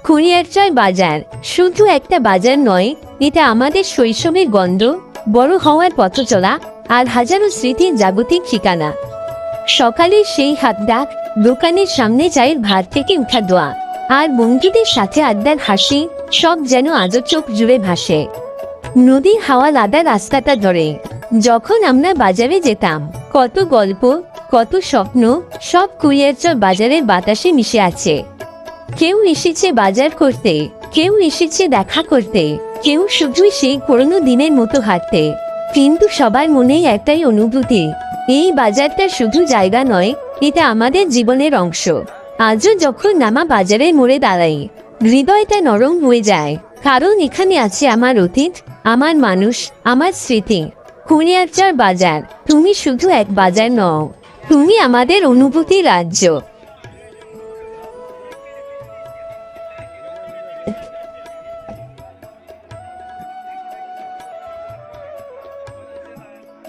কুরিয়ারচর বাজার শুধু একটা বাজার নয়, এটা আমাদের শৈশবের গন্ধ, বড় হওয়ার পথ চলা আর হাজারো স্মৃতির জাগতিক ঠিকানা। সকালের সেই হাত ডাক, দোকানের সামনে চায়ের ভাত থেকে উঠা দোয়া, আর বন্ধুদের সাথে আড্ডার হাসি, সব যেন আজও চোখ জুড়ে ভাসে। নদীর হাওয়া লাদা রাস্তাটা ধরে যখন আমরা বাজারে যেতাম, কত গল্প, কত স্বপ্ন, সব কুরিয়ারচর বাজারের বাতাসে মিশে আছে। কেউ এসেছে বাজার করতে, কেউ এসেছে দেখা করতে, কেউ শুধুই সেই পুরনো দিনের মতো হাঁটতে, কিন্তু সবার মনেই একটাই অনুভূতি, এই বাজারটা শুধু জায়গা নয়, এটা আমাদের জীবনের অংশ। আজও যখন নামা বাজারের মোড়ে দাঁড়াই, হৃদয়টা নরম হয়ে যায়, কারণ এখানে আছে আমার অতীত, আমার মানুষ, আমার স্মৃতি। কুরিয়ারচর বাজার, তুমি শুধু এক বাজার নও, তুমি আমাদের অনুভূতি রাজ্য।